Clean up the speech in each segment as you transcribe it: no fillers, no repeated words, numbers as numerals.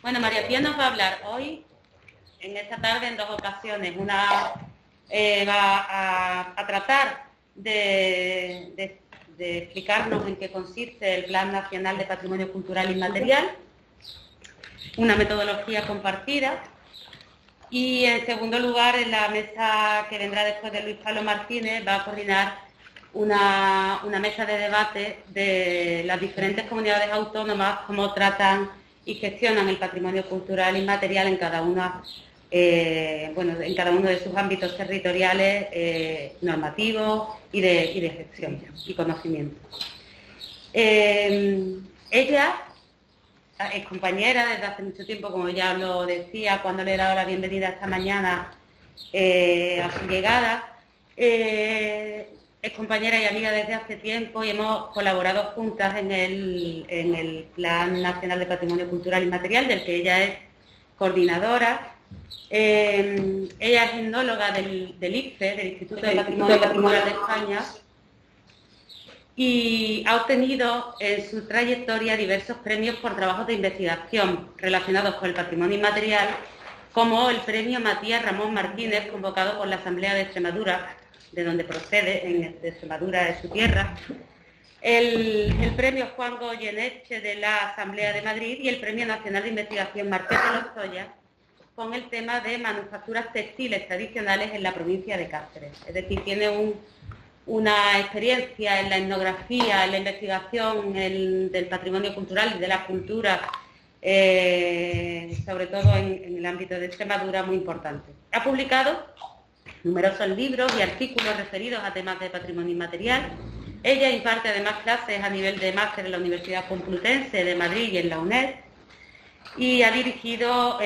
Bueno, María Pía nos va a hablar hoy, en esta tarde, en dos ocasiones. Una va a tratar de explicarnos en qué consiste el Plan Nacional de Patrimonio Cultural Inmaterial, una metodología compartida. Y en segundo lugar, en la mesa que vendrá después de Luis Pablo Martínez, va a coordinar una mesa de debate de las diferentes comunidades autónomas, cómo tratan y gestionan el patrimonio cultural inmaterial en cada una, en cada uno de sus ámbitos territoriales, normativos y de gestión y conocimiento. Ella es compañera desde hace mucho tiempo, como ya lo decía cuando le he dado la bienvenida esta mañana a su llegada. Es compañera y amiga desde hace tiempo y hemos colaborado juntas en el Plan Nacional de Patrimonio Cultural Inmaterial, del que ella es coordinadora. Ella es etnóloga del IPCE, del Instituto de Patrimonio Cultural de España, y ha obtenido en su trayectoria diversos premios por trabajos de investigación relacionados con el patrimonio inmaterial, como el premio Matías Ramón Martínez, convocado por la Asamblea de Extremadura, de donde procede, de Extremadura, de su tierra, el premio Juan Goyeneche de la Asamblea de Madrid y el premio Nacional de Investigación Marqués de Lozoya, con el tema de manufacturas textiles tradicionales en la provincia de Cáceres. Es decir, tiene una experiencia en la etnografía, en la investigación del patrimonio cultural y de la cultura, sobre todo en el ámbito de Extremadura, muy importante. Ha publicado numerosos libros y artículos referidos a temas de patrimonio inmaterial. Ella imparte además clases a nivel de máster en la Universidad Complutense de Madrid y en la UNED, y ha dirigido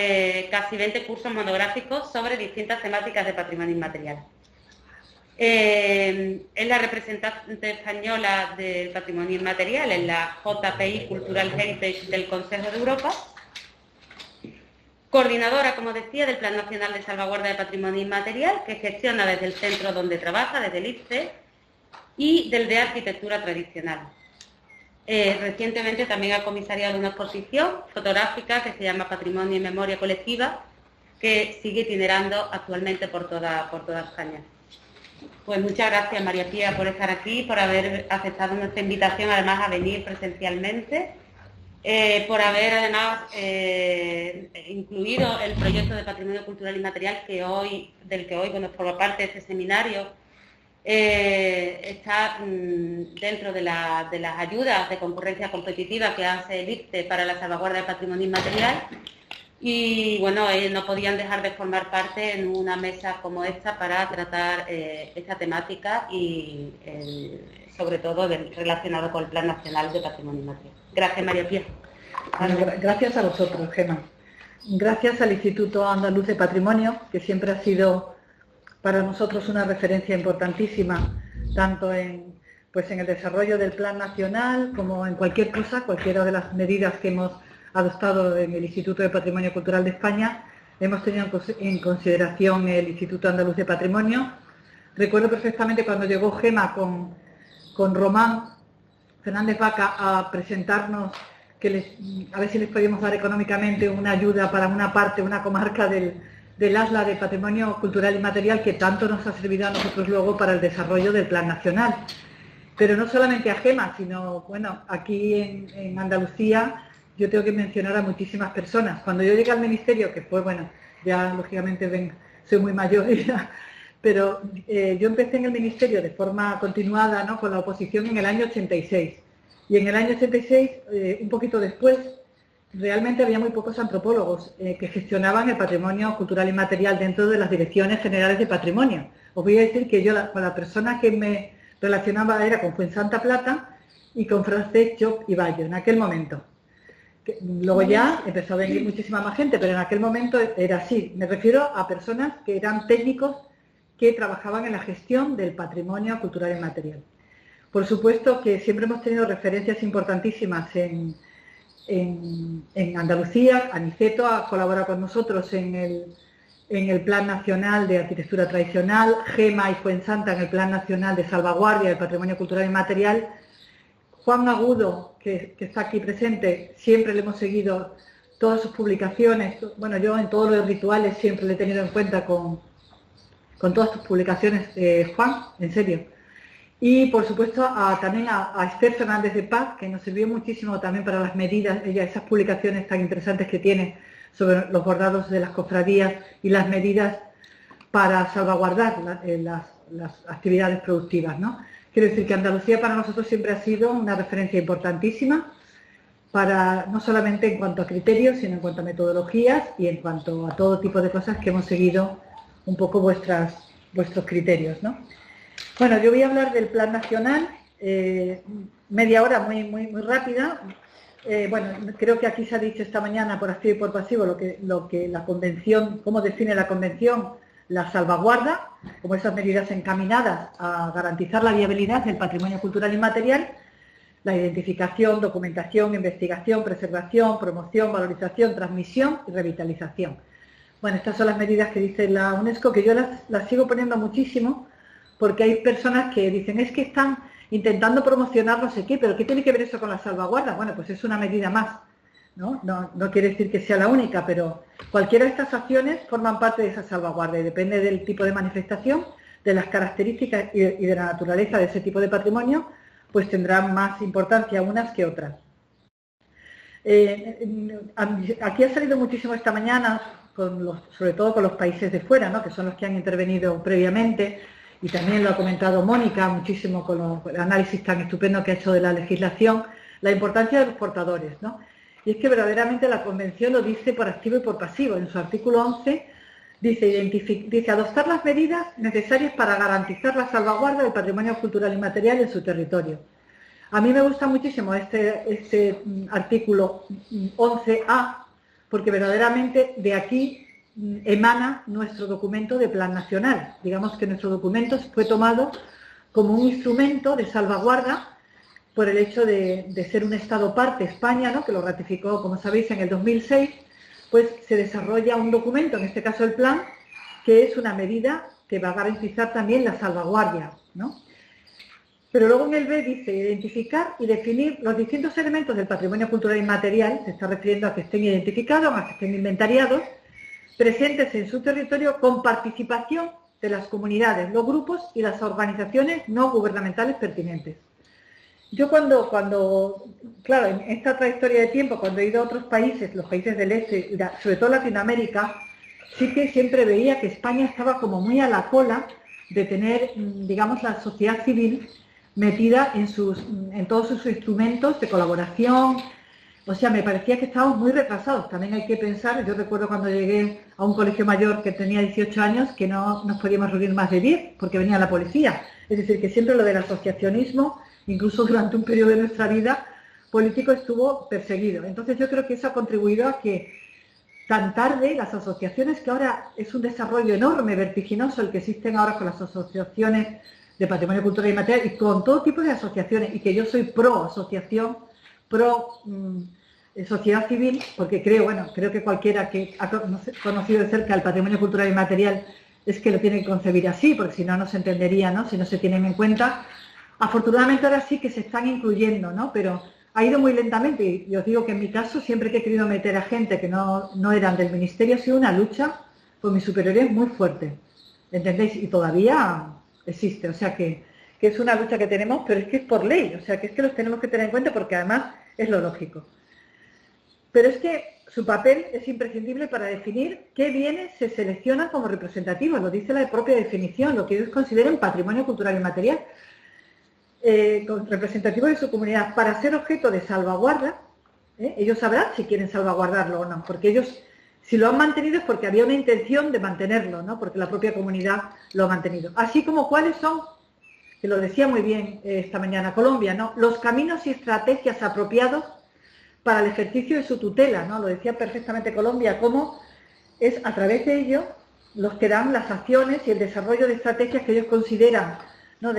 casi 20 cursos monográficos sobre distintas temáticas de patrimonio inmaterial. Es la representante española del patrimonio inmaterial en la JPI Cultural Heritage del Consejo de Europa, coordinadora, como decía, del Plan Nacional de Salvaguarda de Patrimonio Inmaterial, que gestiona desde el centro donde trabaja, desde el IPCE, y del de Arquitectura Tradicional. Recientemente también ha comisariado una exposición fotográfica que se llama Patrimonio y Memoria Colectiva, que sigue itinerando actualmente por toda España. Pues muchas gracias, María Pía, por estar aquí, por haber aceptado nuestra invitación, además, a venir presencialmente, por haber, además, incluido el proyecto de Patrimonio Cultural Inmaterial del que hoy forma parte de este seminario. Está dentro de las ayudas de concurrencia competitiva que hace el IPCE para la salvaguarda del patrimonio inmaterial. Y bueno, no podían dejar de formar parte en una mesa como esta para tratar esta temática y sobre todo relacionado con el Plan Nacional de Patrimonio Inmaterial. Gracias, María Pía. Bueno, gracias a vosotros, Gemma. Gracias al Instituto Andaluz de Patrimonio, que siempre ha sido para nosotros una referencia importantísima, tanto en el desarrollo del Plan Nacional como en cualquier cosa, cualquiera de las medidas que hemos adoptado en el Instituto de Patrimonio Cultural de España. Hemos tenido en consideración el Instituto Andaluz de Patrimonio. Recuerdo perfectamente cuando llegó Gemma con Román Fernández Vaca a presentarnos a ver si les podíamos dar económicamente una ayuda para una parte, una comarca del ASLA de Patrimonio Cultural Inmaterial, que tanto nos ha servido a nosotros luego para el desarrollo del Plan Nacional. Pero no solamente a Gemma, sino, bueno, aquí en Andalucía yo tengo que mencionar a muchísimas personas. Cuando yo llegué al Ministerio, que fue, bueno, ya lógicamente soy muy mayor ya, pero yo empecé en el Ministerio de forma continuada, ¿no?, con la oposición en el año 86. Y en el año 86, un poquito después, realmente había muy pocos antropólogos que gestionaban el patrimonio cultural inmaterial dentro de las direcciones generales de patrimonio. Os voy a decir que yo con la persona que me relacionaba era con Fuensanta Plata y con Francesc Job y Bayo, en aquel momento. Luego ya empezó a venir muchísima más gente, pero en aquel momento era así. Me refiero a personas que eran técnicos que trabajaban en la gestión del patrimonio cultural inmaterial. Por supuesto que siempre hemos tenido referencias importantísimas en Andalucía. Aniceto ha colaborado con nosotros en el Plan Nacional de Arquitectura Tradicional, Gemma y Fuensanta en el Plan Nacional de Salvaguardia del Patrimonio Cultural Inmaterial. Juan Agudo, que está aquí presente, siempre le hemos seguido todas sus publicaciones. Bueno, yo en todos los rituales siempre le he tenido en cuenta con todas tus publicaciones, Juan, en serio. Y por supuesto también a Esther Fernández de Paz, que nos sirvió muchísimo también para las medidas, esas publicaciones tan interesantes que tiene sobre los bordados de las cofradías y las medidas para salvaguardar las actividades productivas, ¿no? Quiero decir que Andalucía para nosotros siempre ha sido una referencia importantísima, no solamente en cuanto a criterios, sino en cuanto a metodologías y en cuanto a todo tipo de cosas que hemos seguido un poco vuestros criterios, ¿no? Bueno, yo voy a hablar del Plan Nacional, media hora muy rápida. Bueno, creo que aquí se ha dicho esta mañana por activo y por pasivo lo que la Convención, cómo define la Convención la salvaguarda, como esas medidas encaminadas a garantizar la viabilidad del patrimonio cultural inmaterial, la identificación, documentación, investigación, preservación, promoción, valorización, transmisión y revitalización. Bueno, estas son las medidas que dice la UNESCO, que yo las sigo poniendo muchísimo, porque hay personas que dicen, es que están intentando promocionar no sé qué, pero ¿qué tiene que ver eso con la salvaguarda? Bueno, pues es una medida más, ¿no? No quiere decir que sea la única, pero cualquiera de estas acciones forman parte de esa salvaguarda y depende del tipo de manifestación, de las características y de la naturaleza de ese tipo de patrimonio, pues tendrán más importancia unas que otras. Aquí ha salido muchísimo esta mañana, sobre todo con los países de fuera, ¿no? Que son los que han intervenido previamente, y también lo ha comentado Mónica muchísimo con el análisis tan estupendo que ha hecho de la legislación, la importancia de los portadores, ¿no? Y es que verdaderamente la Convención lo dice por activo y por pasivo. En su artículo 11 dice adoptar las medidas necesarias para garantizar la salvaguarda del patrimonio cultural inmaterial en su territorio. A mí me gusta muchísimo este artículo 11A, porque verdaderamente de aquí emana nuestro documento de Plan Nacional. Digamos que nuestro documento fue tomado como un instrumento de salvaguarda por el hecho de ser un Estado parte, España, ¿no? Que lo ratificó, como sabéis, en el 2006, pues se desarrolla un documento, en este caso el plan, que es una medida que va a garantizar también la salvaguardia, ¿no? Pero luego en el B dice identificar y definir los distintos elementos del patrimonio cultural inmaterial, se está refiriendo a que estén identificados, a que estén inventariados, presentes en su territorio con participación de las comunidades, los grupos y las organizaciones no gubernamentales pertinentes. Yo claro, en esta trayectoria de tiempo, cuando he ido a otros países, los países del este, sobre todo Latinoamérica, sí que siempre veía que España estaba como muy a la cola de tener, digamos, la sociedad civil metida en todos sus instrumentos de colaboración. O sea, me parecía que estábamos muy retrasados. También hay que pensar, yo recuerdo cuando llegué a un colegio mayor que tenía 18 años, que no nos podíamos reunir más de 10 porque venía la policía. Es decir, que siempre lo del asociacionismo, incluso durante un periodo de nuestra vida político, estuvo perseguido. Entonces yo creo que eso ha contribuido a que tan tarde las asociaciones, que ahora es un desarrollo enorme, vertiginoso el que existen ahora con las asociaciones de patrimonio cultural y material y con todo tipo de asociaciones, y que yo soy pro asociación, pro sociedad civil, porque creo que cualquiera que ha conocido de cerca el patrimonio cultural y material es que lo tiene que concebir así, porque si no, no se entendería, ¿no? Si no se tienen en cuenta. Afortunadamente ahora sí que se están incluyendo, ¿no? Pero ha ido muy lentamente, y os digo que en mi caso, siempre que he querido meter a gente que no eran del Ministerio, ha sido una lucha con mis superiores muy fuerte, ¿entendéis? Y todavía existe, o sea que es una lucha que tenemos, pero es que es por ley, o sea que es que los tenemos que tener en cuenta porque además es lo lógico. Pero es que su papel es imprescindible para definir qué bienes se seleccionan como representativos, lo dice la propia definición, lo que ellos consideran patrimonio cultural y material, representativo de su comunidad, para ser objeto de salvaguarda. Ellos sabrán si quieren salvaguardarlo o no, porque ellos, si lo han mantenido es porque había una intención de mantenerlo, ¿no? Porque la propia comunidad lo ha mantenido. Así como cuáles son, que lo decía muy bien esta mañana Colombia, ¿no? Los caminos y estrategias apropiados para el ejercicio de su tutela, ¿no? Lo decía perfectamente Colombia, cómo es a través de ello los que dan las acciones y el desarrollo de estrategias que ellos consideran, ¿no?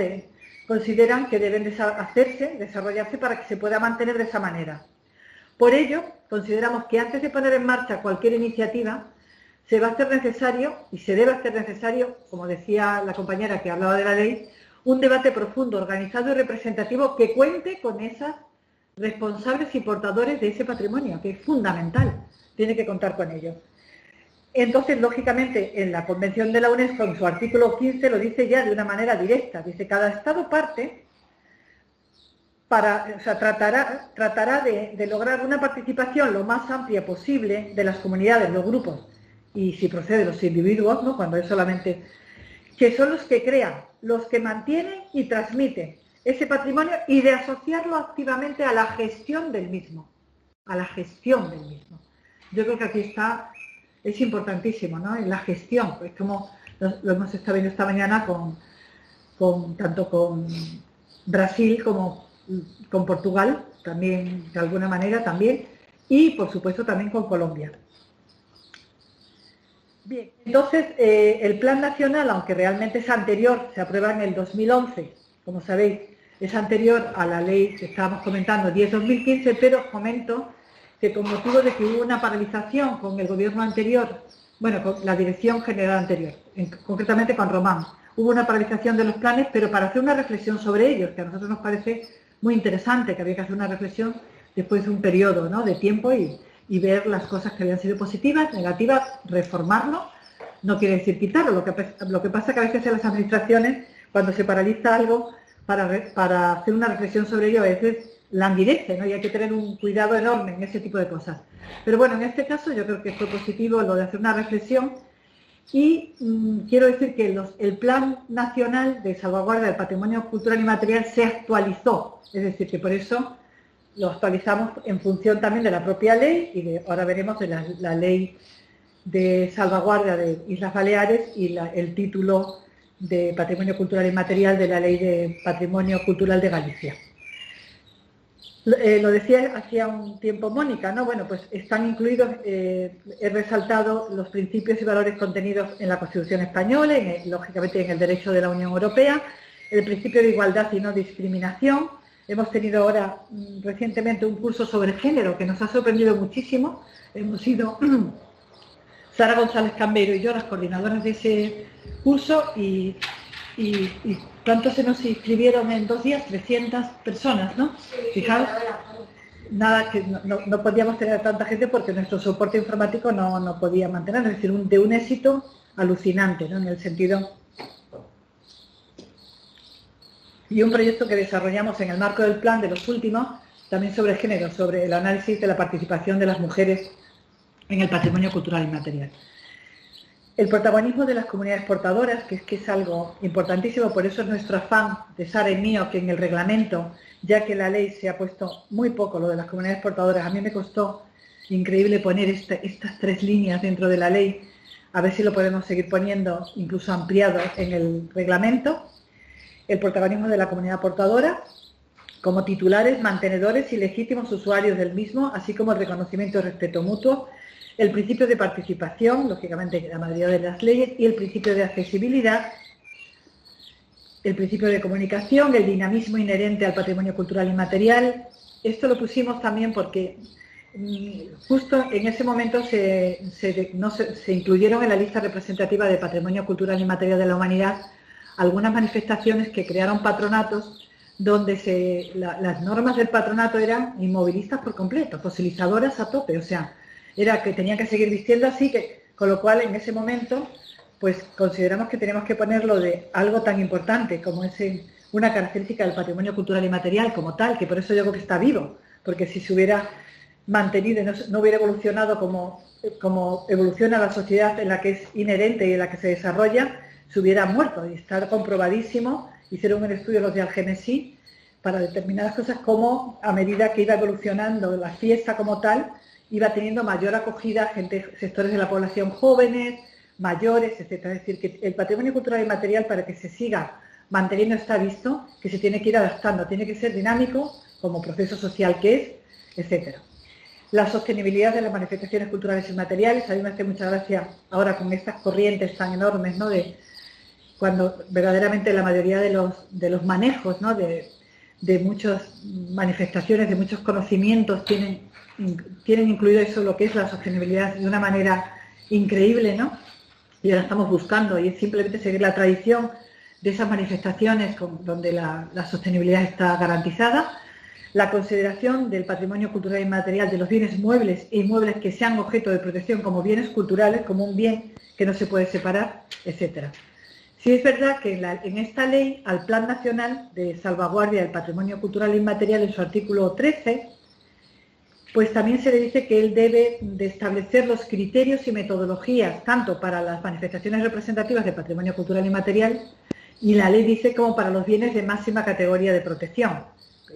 Consideran que deben desarrollarse para que se pueda mantener de esa manera. Por ello, consideramos que antes de poner en marcha cualquier iniciativa, se va a hacer necesario, y se debe hacer necesario, como decía la compañera que hablaba de la ley, un debate profundo, organizado y representativo que cuente con esas responsables y portadores de ese patrimonio, que es fundamental, tiene que contar con ello. Entonces, lógicamente, en la Convención de la UNESCO, en su artículo 15, lo dice ya de una manera directa. Dice, cada Estado parte tratará de lograr una participación lo más amplia posible de las comunidades, los grupos, y si procede los individuos, ¿no?, cuando es solamente, que son los que crean, los que mantienen y transmiten ese patrimonio, y de asociarlo activamente a la gestión del mismo. A la gestión del mismo. Yo creo que aquí está, es importantísimo, ¿no?, en la gestión. Es como lo hemos estado viendo esta mañana tanto con Brasil como con Portugal, también, de alguna manera también, y por supuesto también con Colombia. Bien, entonces el Plan Nacional, aunque realmente es anterior, se aprueba en el 2011, como sabéis, es anterior a la ley que estábamos comentando, 10-2015, pero os comento que con motivo de que hubo una paralización con el gobierno anterior, bueno, con la dirección general anterior, concretamente con Román, hubo una paralización de los planes, pero para hacer una reflexión sobre ellos, que a nosotros nos parece muy interesante, que había que hacer una reflexión después de un periodo, ¿no?, de tiempo y ver las cosas que habían sido positivas, negativas, reformarlo, no quiere decir quitarlo, lo que pasa es que a veces en las administraciones, cuando se paraliza algo, para hacer una reflexión sobre ello, a veces languidece, ¿no?, y hay que tener un cuidado enorme en ese tipo de cosas. Pero bueno, en este caso yo creo que fue positivo lo de hacer una reflexión y quiero decir que el Plan Nacional de Salvaguarda del Patrimonio Cultural y Material se actualizó, es decir, que por eso lo actualizamos en función también de la propia ley y ahora veremos de la ley de salvaguarda de Islas Baleares y el título de Patrimonio Cultural y Material de la Ley de Patrimonio Cultural de Galicia. Lo decía hacía un tiempo Mónica, ¿no? Bueno, pues están incluidos, he resaltado los principios y valores contenidos en la Constitución española, lógicamente en el derecho de la Unión Europea, el principio de igualdad y no discriminación. Hemos tenido ahora recientemente un curso sobre género que nos ha sorprendido muchísimo. Hemos sido Sara González Cambeiro y yo las coordinadoras de ese curso y ¿cuántos se nos inscribieron en 2 días? 300 personas, ¿no? Fijaos, nada, que no podíamos tener a tanta gente porque nuestro soporte informático no podía mantener, es decir, de un éxito alucinante, ¿no?, en el sentido. Y un proyecto que desarrollamos en el marco del plan de los últimos, también sobre género, sobre el análisis de la participación de las mujeres en el patrimonio cultural y material. El protagonismo de las comunidades portadoras, que es algo importantísimo, por eso es nuestro afán de Sara y mío que en el reglamento, ya que la ley se ha puesto muy poco lo de las comunidades portadoras, a mí me costó increíble poner estas 3 líneas dentro de la ley, a ver si lo podemos seguir poniendo incluso ampliado en el reglamento. El protagonismo de la comunidad portadora como titulares, mantenedores y legítimos usuarios del mismo, así como el reconocimiento y respeto mutuo, el principio de participación, lógicamente la mayoría de las leyes, y el principio de accesibilidad, el principio de comunicación, el dinamismo inherente al patrimonio cultural y material. Esto lo pusimos también porque justo en ese momento se incluyeron en la lista representativa de patrimonio cultural y material de la humanidad algunas manifestaciones que crearon patronatos donde las normas del patronato eran inmovilistas por completo, fosilizadoras a tope, o sea, era que tenían que seguir vistiendo así, con lo cual en ese momento pues consideramos que tenemos que ponerlo de algo tan importante como es una característica del patrimonio cultural y material como tal, que por eso yo creo que está vivo, porque si se hubiera mantenido y no hubiera evolucionado como evoluciona la sociedad en la que es inherente y en la que se desarrolla, se hubiera muerto. Y está comprobadísimo, hicieron un estudio los de Algemesí para determinadas cosas, como a medida que iba evolucionando la fiesta como tal, iba teniendo mayor acogida sectores de la población jóvenes, mayores, etcétera. Es decir, que el patrimonio cultural y material, para que se siga manteniendo, está visto que se tiene que ir adaptando, tiene que ser dinámico como proceso social que es, etcétera. La sostenibilidad de las manifestaciones culturales y materiales, a mí me hace mucha gracia ahora con estas corrientes tan enormes, ¿no?, de cuando verdaderamente la mayoría de los manejos, ¿no?, de muchas manifestaciones, de muchos conocimientos tienen incluido eso, lo que es la sostenibilidad, de una manera increíble, ¿no? Y ahora estamos buscando, y es simplemente seguir la tradición de esas manifestaciones donde la sostenibilidad está garantizada. la consideración del patrimonio cultural inmaterial de los bienes muebles e inmuebles que sean objeto de protección como bienes culturales, como un bien que no se puede separar, etcétera. Sí es verdad que en esta ley, al Plan Nacional de Salvaguardia del Patrimonio Cultural Inmaterial, en su artículo 13, pues también se le dice que él debe de establecer los criterios y metodologías, tanto para las manifestaciones representativas de patrimonio cultural inmaterial, y la ley dice como para los bienes de máxima categoría de protección,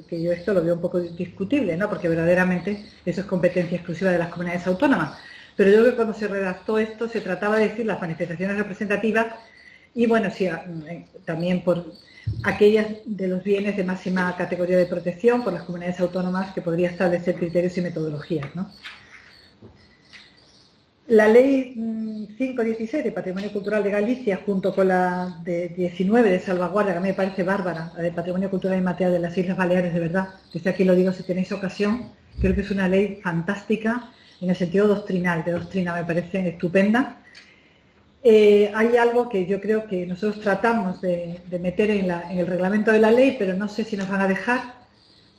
que yo esto lo veo un poco discutible, ¿no? Porque verdaderamente eso es competencia exclusiva de las comunidades autónomas. Pero yo creo que cuando se redactó esto se trataba de decir las manifestaciones representativas y, bueno, sí, también por aquellas de los bienes de máxima categoría de protección por las comunidades autónomas que podría establecer criterios y metodologías, ¿no? La Ley 516 de Patrimonio Cultural de Galicia, junto con la de 19 de salvaguardia, que a mí me parece bárbara, la de Patrimonio Cultural Inmaterial de las Islas Baleares, de verdad, desde aquí lo digo si tenéis ocasión, creo que es una ley fantástica en el sentido doctrinal, de doctrina me parece estupenda. Hay algo que yo creo que nosotros tratamos de meter en el reglamento de la ley, pero no sé si nos van a dejar.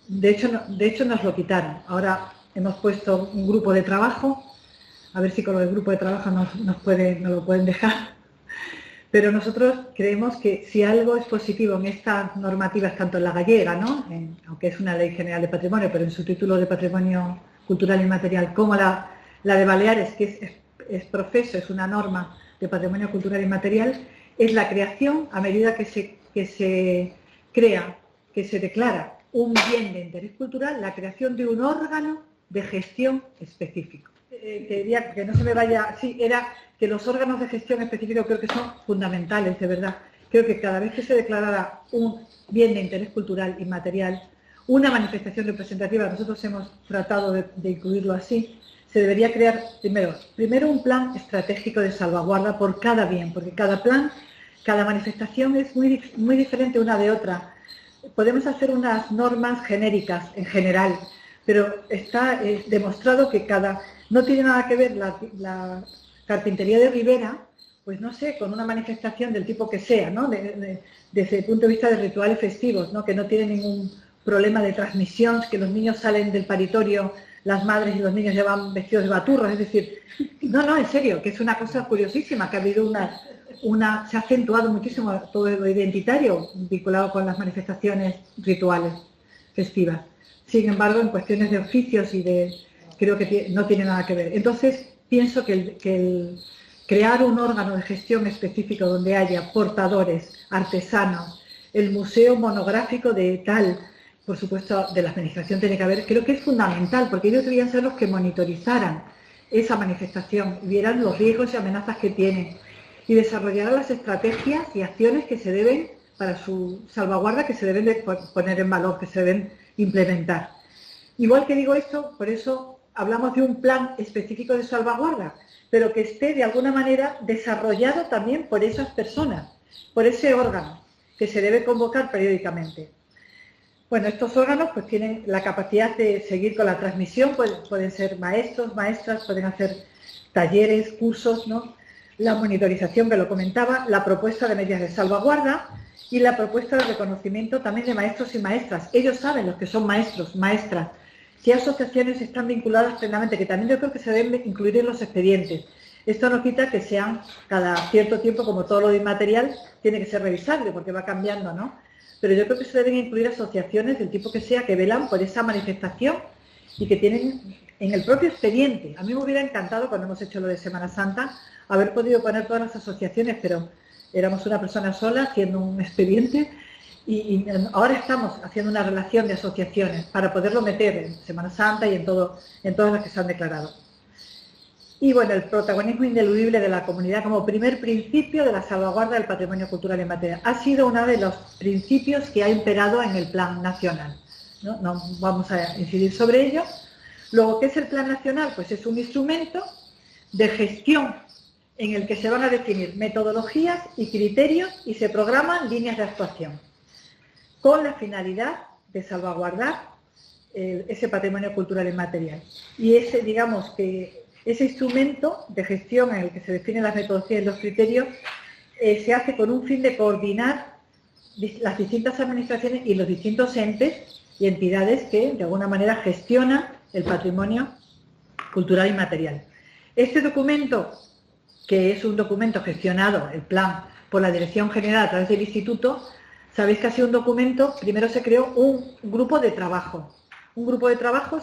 De hecho nos lo quitaron. Ahora hemos puesto un grupo de trabajo, a ver si con el grupo de trabajo nos lo pueden dejar. Pero nosotros creemos que si algo es positivo en estas normativas, tanto en la gallega, ¿no? Aunque es una ley general de patrimonio, pero en su título de patrimonio cultural inmaterial, como la de Baleares, que es profeso, es una norma de patrimonio cultural inmaterial, es la creación, a medida que se crea, que se declara un bien de interés cultural, la creación de un órgano de gestión específico. Quería que no se me vaya, sí, era que los órganos de gestión específicos creo que son fundamentales, de verdad. Creo que cada vez que se declarara un bien de interés cultural inmaterial, una manifestación representativa, nosotros hemos tratado de incluirlo así, se debería crear primero un plan estratégico de salvaguarda por cada bien, porque cada plan, cada manifestación es muy diferente una de otra. Podemos hacer unas normas genéricas en general, pero está demostrado que no tiene nada que ver la carpintería de Ribera, pues no sé, con una manifestación del tipo que sea, ¿no? Desde el punto de vista de rituales festivos, ¿no? Que no tiene ningún problema de transmisión, que los niños salen del paritorio, las madres y los niños llevan vestidos de baturros, es decir, no, en serio, que es una cosa curiosísima, que ha habido se ha acentuado muchísimo todo lo identitario vinculado con las manifestaciones rituales festivas. Sin embargo, en cuestiones de oficios creo que no tiene nada que ver. Entonces, pienso que el crear un órgano de gestión específico donde haya portadores, artesanos, el museo monográfico de tal, por supuesto, de la administración tiene que haber, creo que es fundamental, porque ellos deberían ser los que monitorizaran esa manifestación, vieran los riesgos y amenazas que tienen y desarrollaran las estrategias y acciones que se deben, para su salvaguarda, que se deben de poner en valor, que se deben implementar. Igual que digo esto, por eso hablamos de un plan específico de salvaguarda, pero que esté de alguna manera desarrollado también por esas personas, por ese órgano, que se debe convocar periódicamente. Bueno, estos órganos pues tienen la capacidad de seguir con la transmisión, pueden ser maestros, maestras, pueden hacer talleres, cursos, ¿no? La monitorización que lo comentaba, la propuesta de medidas de salvaguarda y la propuesta de reconocimiento también de maestros y maestras. Ellos saben los que son maestros, maestras, qué asociaciones están vinculadas plenamente, que también yo creo que se deben incluir en los expedientes. Esto no quita que sean cada cierto tiempo, como todo lo inmaterial, tiene que ser revisable porque va cambiando, ¿no? Pero yo creo que se deben incluir asociaciones del tipo que sea, que velan por esa manifestación y que tienen en el propio expediente. A mí me hubiera encantado, cuando hemos hecho lo de Semana Santa, haber podido poner todas las asociaciones, pero éramos una persona sola haciendo un expediente y ahora estamos haciendo una relación de asociaciones para poderlo meter en Semana Santa y en todas las que se han declarado. Y bueno, el protagonismo ineludible de la comunidad como primer principio de la salvaguarda del patrimonio cultural inmaterial. Ha sido uno de los principios que ha imperado en el Plan Nacional. No vamos a incidir sobre ello. Luego, ¿qué es el Plan Nacional? Pues es un instrumento de gestión en el que se van a definir metodologías y criterios y se programan líneas de actuación con la finalidad de salvaguardar ese patrimonio cultural inmaterial. Y digamos que ese instrumento de gestión en el que se definen las metodologías y los criterios se hace con un fin de coordinar las distintas administraciones y los distintos entes y entidades que de alguna manera gestionan el patrimonio cultural inmaterial. Este documento, que es un documento gestionado, el plan, por la Dirección General a través del Instituto, sabéis que ha sido un documento, primero se creó un grupo de trabajo. Un grupo de trabajo,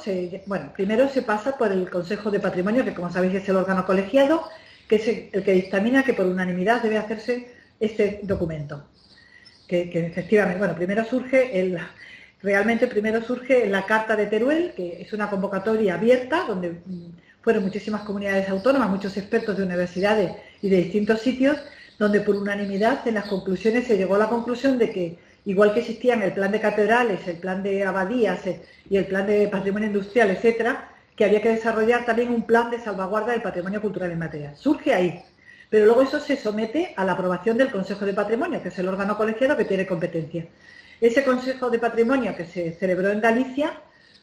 primero se pasa por el Consejo de Patrimonio, que como sabéis es el órgano colegiado, que es el que dictamina que por unanimidad debe hacerse este documento. Que efectivamente, bueno, realmente primero surge la Carta de Teruel, que es una convocatoria abierta, donde fueron muchísimas comunidades autónomas, muchos expertos de universidades y de distintos sitios, donde por unanimidad en las conclusiones se llegó a la conclusión de que, igual que existían el plan de catedrales, el plan de abadías y el plan de patrimonio industrial, etcétera, que había que desarrollar también un plan de salvaguarda del patrimonio cultural inmaterial. Surge ahí, pero luego eso se somete a la aprobación del Consejo de Patrimonio, que es el órgano colegiado que tiene competencia. Ese Consejo de Patrimonio que se celebró en Galicia,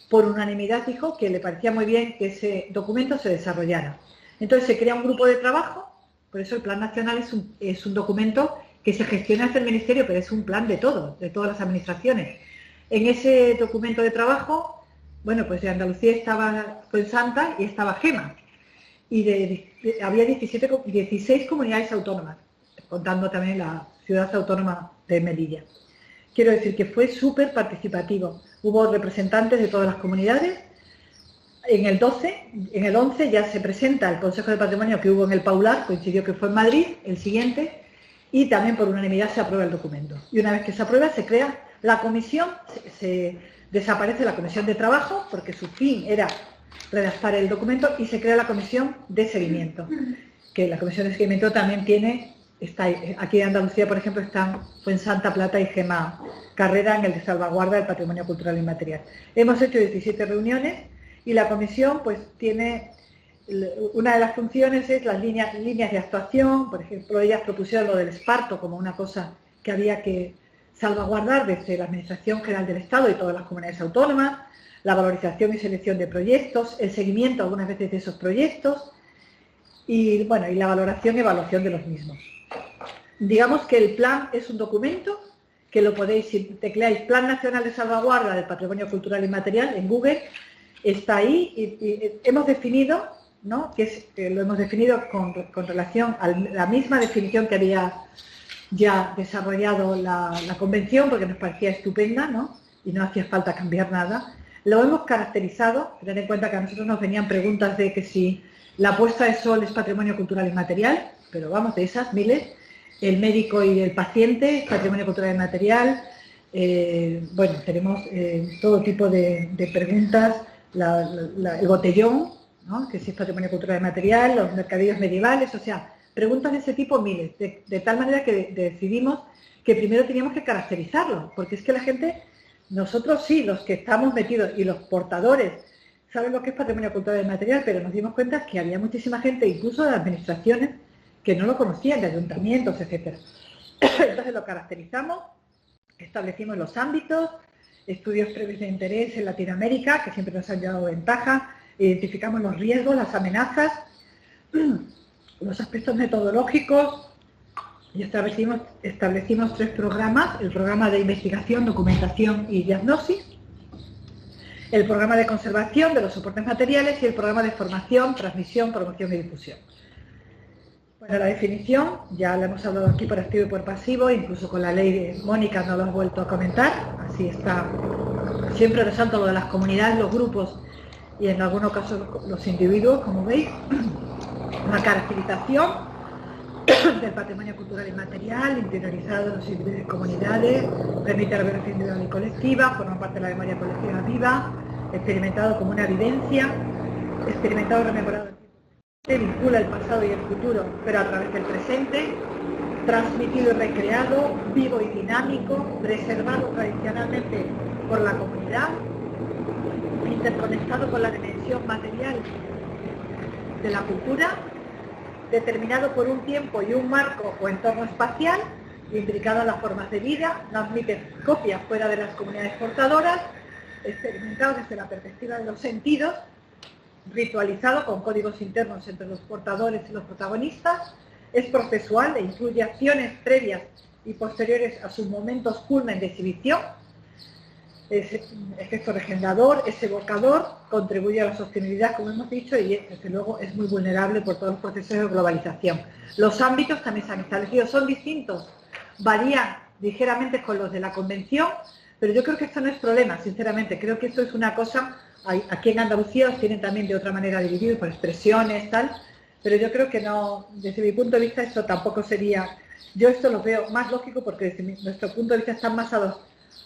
por unanimidad dijo que le parecía muy bien que ese documento se desarrollara. Entonces se crea un grupo de trabajo, por eso el Plan Nacional es un documento que se gestiona desde el Ministerio, pero es un plan de todos, de todas las administraciones. En ese documento de trabajo, bueno, pues de Andalucía estaba Fuensanta y estaba Gema. Y había 16 comunidades autónomas, contando también la ciudad autónoma de Melilla. Quiero decir que fue súper participativo. Hubo representantes de todas las comunidades. En el 11 ya se presenta el Consejo de Patrimonio que hubo en el Paular, coincidió que fue en Madrid, el siguiente, y también por unanimidad se aprueba el documento. Y una vez que se aprueba, se crea la comisión, desaparece la comisión de trabajo, porque su fin era redactar el documento, y se crea la comisión de seguimiento, que la comisión de seguimiento también aquí en Andalucía, por ejemplo, están Fuensanta, Plata y Gema Carrera en el de salvaguarda del patrimonio cultural inmaterial. Hemos hecho 17 reuniones y la comisión pues tiene, una de las funciones es las líneas de actuación. Por ejemplo, ellas propusieron lo del esparto como una cosa que había que salvaguardar desde la Administración General del Estado y todas las comunidades autónomas, la valorización y selección de proyectos, el seguimiento algunas veces de esos proyectos y, bueno, y la valoración y evaluación de los mismos. Digamos que el plan es un documento que lo podéis, si tecleáis Plan Nacional de Salvaguarda del Patrimonio Cultural Inmaterial en Google, está ahí y hemos definido, ¿no?, lo hemos definido con relación a la misma definición que había ya desarrollado la Convención, porque nos parecía estupenda, ¿no?, y no hacía falta cambiar nada. Lo hemos caracterizado, tener en cuenta que a nosotros nos venían preguntas de que si la puesta de sol es patrimonio cultural inmaterial, pero vamos, de esas miles, el médico y el paciente, patrimonio cultural inmaterial, bueno, tenemos todo tipo de preguntas, el botellón, ¿no?, que si es patrimonio cultural inmaterial, los mercadillos medievales, o sea, preguntas de ese tipo miles, de tal manera que decidimos que primero teníamos que caracterizarlo, porque es que la gente, nosotros sí, los que estamos metidos y los portadores, saben lo que es patrimonio cultural inmaterial, pero nos dimos cuenta que había muchísima gente, incluso de administraciones, que no lo conocían, de ayuntamientos, etc. Entonces lo caracterizamos, establecimos los ámbitos, estudios previos de interés en Latinoamérica, que siempre nos han llevado ventaja, identificamos los riesgos, las amenazas, los aspectos metodológicos, y establecimos 3 programas: el programa de investigación, documentación y diagnosis, el programa de conservación de los soportes materiales y el programa de formación, transmisión, promoción y difusión. Bueno, la definición ya la hemos hablado aquí por activo y por pasivo, incluso con la ley de Mónica no lo has vuelto a comentar, así está. Siempre resalto lo de las comunidades, los grupos y en algunos casos los individuos, como veis. Una caracterización del patrimonio cultural inmaterial, interiorizado en los individuos y comunidades, permite la vivencia individual y colectiva, forma parte de la memoria colectiva viva, experimentado como una vivencia, experimentado y rememorado en tiempo, vincula el pasado y el futuro, pero a través del presente, transmitido y recreado, vivo y dinámico, preservado tradicionalmente por la comunidad, interconectado con la dimensión material de la cultura, determinado por un tiempo y un marco o entorno espacial, implicado en las formas de vida, no admite copias fuera de las comunidades portadoras, experimentado desde la perspectiva de los sentidos, ritualizado con códigos internos entre los portadores y los protagonistas, es procesual e incluye acciones previas y posteriores a sus momentos culmen de exhibición, es efecto regenerador, es evocador, contribuye a la sostenibilidad, como hemos dicho, y desde luego es muy vulnerable por todos los procesos de globalización. Los ámbitos también se han establecido, son distintos, varían ligeramente con los de la Convención, pero yo creo que esto no es problema, sinceramente. Creo que esto es una cosa, aquí en Andalucía os tienen también de otra manera dividido, por expresiones, tal, pero yo creo que no, desde mi punto de vista, esto tampoco sería... Yo esto lo veo más lógico porque desde nuestro punto de vista están más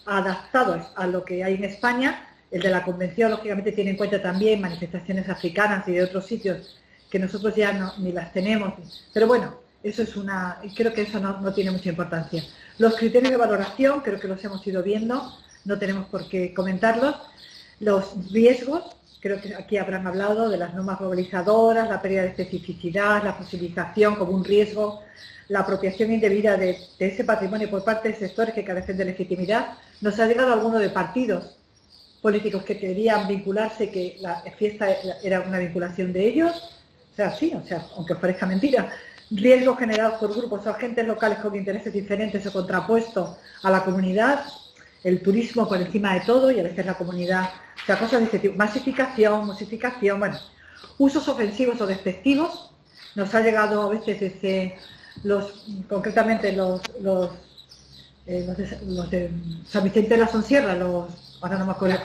adaptados a lo que hay en España. El de la Convención, lógicamente, tiene en cuenta también manifestaciones africanas y de otros sitios que nosotros ya ni las tenemos. Pero bueno, eso es creo que eso no tiene mucha importancia. Los criterios de valoración, creo que los hemos ido viendo, no tenemos por qué comentarlos. Los riesgos, creo que aquí habrán hablado de las normas globalizadoras, la pérdida de especificidad, la fosilización como un riesgo, la apropiación indebida de ese patrimonio por parte de sectores que carecen de legitimidad. Nos ha llegado alguno de partidos políticos que querían vincularse, que la fiesta era una vinculación de ellos. O sea, sí, aunque parezca mentira. Riesgos generados por grupos o agentes locales con intereses diferentes o contrapuestos a la comunidad. El turismo por encima de todo y a veces la comunidad. O sea, cosas de este tipo. Masificación, musificación, bueno. Usos ofensivos o despectivos. Nos ha llegado a veces desde... concretamente los de San Vicente de la Sonsierra, ahora no me acuerdo,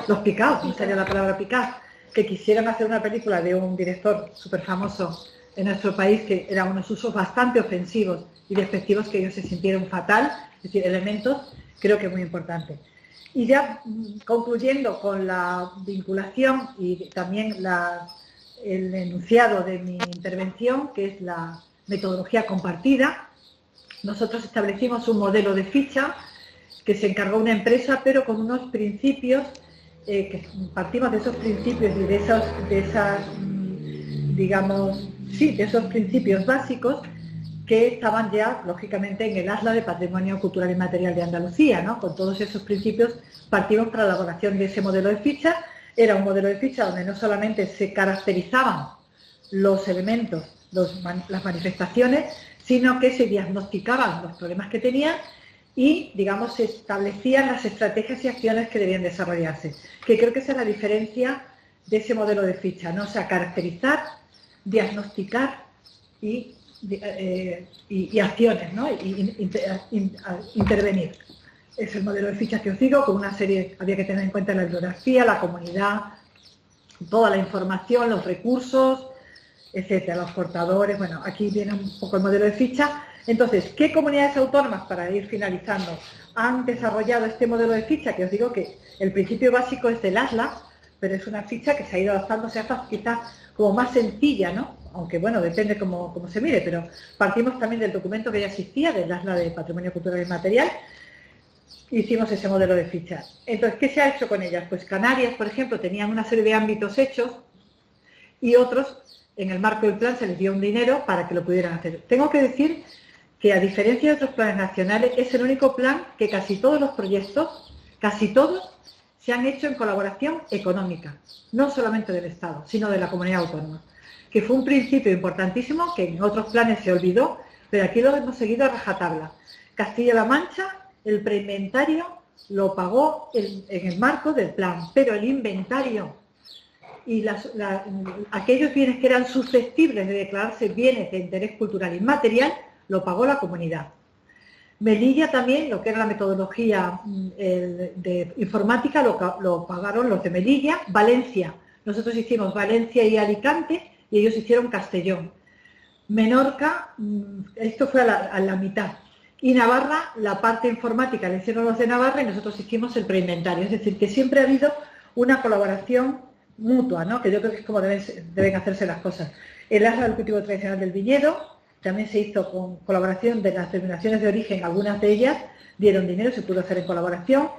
los picaos, no sería la palabra picar, que quisieran hacer una película de un director súper famoso en nuestro país, que eran unos usos bastante ofensivos y despectivos que ellos se sintieron fatal, es decir, elementos, creo que muy importantes. Y ya concluyendo con la vinculación y también el enunciado de mi intervención, que es la metodología compartida. Nosotros establecimos un modelo de ficha que se encargó una empresa, pero con unos principios, que partimos de esos principios y de esos principios básicos que estaban ya, lógicamente, en el Atlas de Patrimonio Cultural y Material de Andalucía, ¿no? Con todos esos principios partimos para la elaboración de ese modelo de ficha. Era un modelo de ficha donde no solamente se caracterizaban los elementos, las manifestaciones, sino que se diagnosticaban los problemas que tenían y, digamos, se establecían las estrategias y acciones que debían desarrollarse. Que creo que esa es la diferencia de ese modelo de ficha, ¿no? O sea, caracterizar, diagnosticar y acciones, ¿no? Intervenir. Es el modelo de ficha que os digo, con una serie, había que tener en cuenta la bibliografía, la comunidad, toda la información, los recursos, etcétera, los portadores. Bueno, aquí viene un poco el modelo de ficha. Entonces, ¿qué comunidades autónomas, para ir finalizando, han desarrollado este modelo de ficha? Que os digo que el principio básico es del ASLA, pero es una ficha que se ha ido adaptando, se hace quizás como más sencilla, ¿no? Aunque, bueno, depende cómo se mire, pero partimos también del documento que ya existía, del ASLA de Patrimonio Cultural y Material. Hicimos ese modelo de ficha. Entonces, ¿qué se ha hecho con ellas? Pues Canarias, por ejemplo, tenían una serie de ámbitos hechos y otros, en el marco del plan, se les dio un dinero para que lo pudieran hacer. Tengo que decir que, a diferencia de otros planes nacionales, es el único plan que casi todos los proyectos, casi todos, se han hecho en colaboración económica, no solamente del Estado, sino de la comunidad autónoma, que fue un principio importantísimo que en otros planes se olvidó, pero aquí lo hemos seguido a rajatabla. Castilla-La Mancha, el preinventario lo pagó en el marco del plan, pero el inventario y aquellos bienes que eran susceptibles de declararse bienes de interés cultural inmaterial, lo pagó la comunidad. Melilla también, lo que era la metodología de informática, lo pagaron los de Melilla. Valencia, nosotros hicimos Valencia y Alicante y ellos hicieron Castellón. Menorca, esto fue a la mitad. Y Navarra, la parte informática la hicieron los de Navarra y nosotros hicimos el preinventario. Es decir, que siempre ha habido una colaboración mutua, ¿no? Que yo creo que es como deben hacerse las cosas. El Atlas del Cultivo Tradicional del Viñedo también se hizo con colaboración de las denominaciones de origen, algunas de ellas dieron dinero, se pudo hacer en colaboración.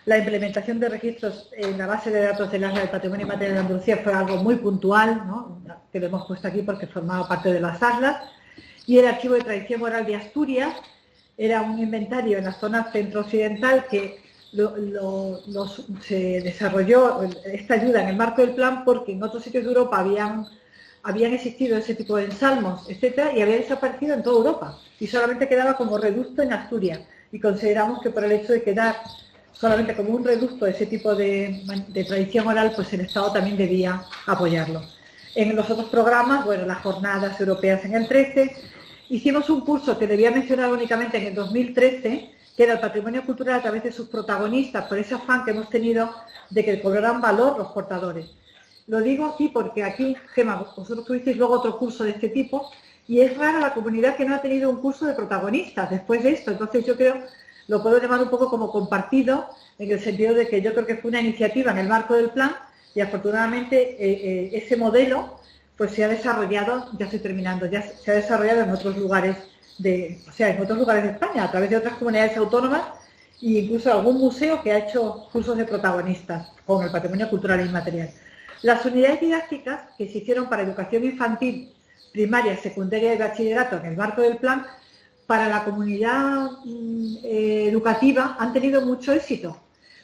La implementación de registros en la base de datos del Atlas del Patrimonio Inmaterial de Andalucía fue algo muy puntual, ¿no? Que lo hemos puesto aquí porque formaba parte de las atlas. Y el Archivo de Tradición Oral de Asturias era un inventario en la zona centro-occidental que se desarrolló esta ayuda en el marco del plan porque en otros sitios de Europa habían existido ese tipo de ensalmos, etcétera, y había desaparecido en toda Europa y solamente quedaba como reducto en Asturias. Y consideramos que por el hecho de quedar solamente como un reducto de ese tipo de tradición oral, pues el Estado también debía apoyarlo. En los otros programas, bueno, las jornadas europeas en el 13, hicimos un curso que debía mencionar únicamente en el 2013, que era el patrimonio cultural a través de sus protagonistas, por ese afán que hemos tenido de que cobraran valor los portadores. Lo digo aquí porque aquí, Gemma, vosotros tuvisteis luego otro curso de este tipo, y es rara la comunidad que no ha tenido un curso de protagonistas después de esto. Entonces yo creo, lo puedo llamar un poco como compartido, en el sentido de que yo creo que fue una iniciativa en el marco del plan, y afortunadamente ese modelo pues se ha desarrollado, ya estoy terminando, ya se ha desarrollado en otros lugares en otros lugares de España, a través de otras comunidades autónomas, e incluso algún museo que ha hecho cursos de protagonistas con el patrimonio cultural e inmaterial. Las unidades didácticas que se hicieron para educación infantil, primaria, secundaria y bachillerato en el marco del plan, para la comunidad educativa han tenido mucho éxito,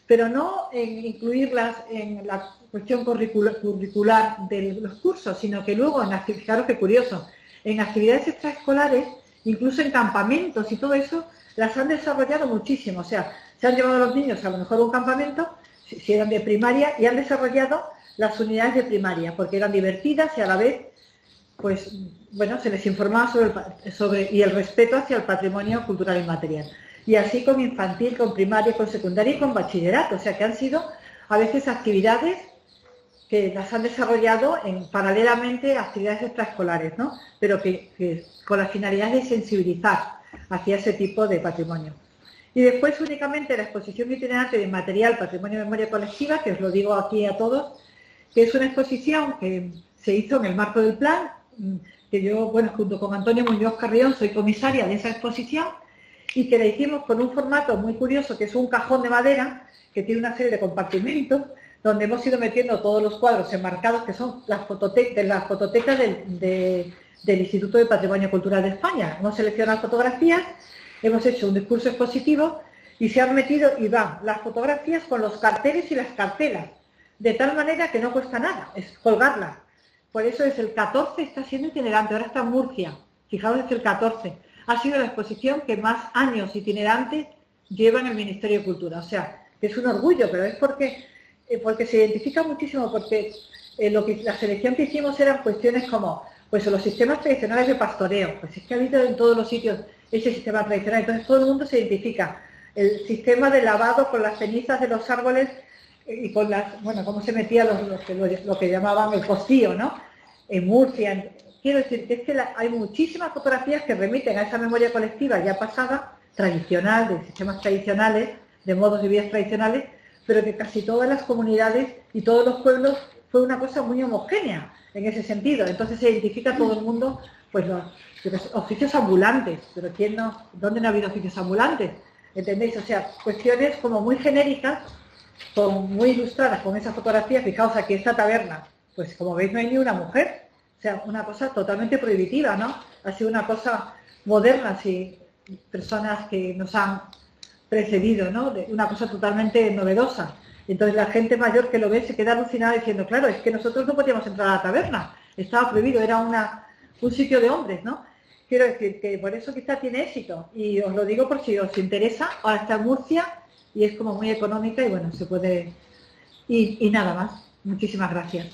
pero no en incluirlas en la cuestión curricular de los cursos, sino que luego, fijaros qué curioso, en actividades extraescolares, incluso en campamentos y todo eso, las han desarrollado muchísimo. O sea, se han llevado a los niños a lo mejor a un campamento, si eran de primaria, y han desarrollado las unidades de primaria, porque eran divertidas y a la vez, pues, bueno, se les informaba y el respeto hacia el patrimonio cultural y material. Y así con infantil, con primaria, con secundaria y con bachillerato. O sea, que han sido a veces actividades que las han desarrollado paralelamente a actividades extraescolares, ¿no? Pero que con la finalidad de sensibilizar hacia ese tipo de patrimonio. Y después únicamente la exposición itinerante de material Patrimonio de Memoria Colectiva, que os lo digo aquí a todos, que es una exposición que se hizo en el marco del plan, que yo, bueno, junto con Antonio Muñoz Carrión, soy comisaria de esa exposición, y que la hicimos con un formato muy curioso, que es un cajón de madera, que tiene una serie de compartimentos, donde hemos ido metiendo todos los cuadros enmarcados, que son las fototecas del Instituto de Patrimonio Cultural de España. Hemos seleccionado fotografías, hemos hecho un discurso expositivo, y se han metido, y van las fotografías con los carteles y las cartelas, de tal manera que no cuesta nada, es colgarlas. Por eso es el 14, está siendo itinerante, ahora está en Murcia, fijaos, es el 14. Ha sido la exposición que más años itinerante lleva en el Ministerio de Cultura. O sea, que es un orgullo, pero es porque se identifica muchísimo, porque la selección que hicimos eran cuestiones como, pues los sistemas tradicionales de pastoreo, pues es que ha habido en todos los sitios ese sistema tradicional, entonces todo el mundo se identifica. El sistema de lavado con las cenizas de los árboles y con cómo se metía lo que llamaban el costío, ¿no? En Murcia. Quiero decir que es que hay muchísimas fotografías que remiten a esa memoria colectiva ya pasada, tradicional, de sistemas tradicionales, de modos de vida tradicionales, pero que casi todas las comunidades y todos los pueblos fue una cosa muy homogénea en ese sentido. Entonces se identifica todo el mundo, pues los oficios ambulantes, pero ¿dónde no ha habido oficios ambulantes? ¿Entendéis? O sea, cuestiones como muy genéricas, muy ilustradas con esa fotografía. Fijaos aquí esta taberna, pues como veis no hay ni una mujer. O sea, una cosa totalmente prohibitiva, ¿no? Ha sido una cosa moderna, sí, personas que nos han precedido, ¿no? Una cosa totalmente novedosa. Entonces la gente mayor que lo ve se queda alucinada diciendo, claro, es que nosotros no podíamos entrar a la taberna, estaba prohibido, era un sitio de hombres, ¿no? Quiero decir que por eso quizá tiene éxito, y os lo digo por si os interesa. Ahora está en Murcia y es como muy económica y bueno, se puede... Y nada más. Muchísimas gracias.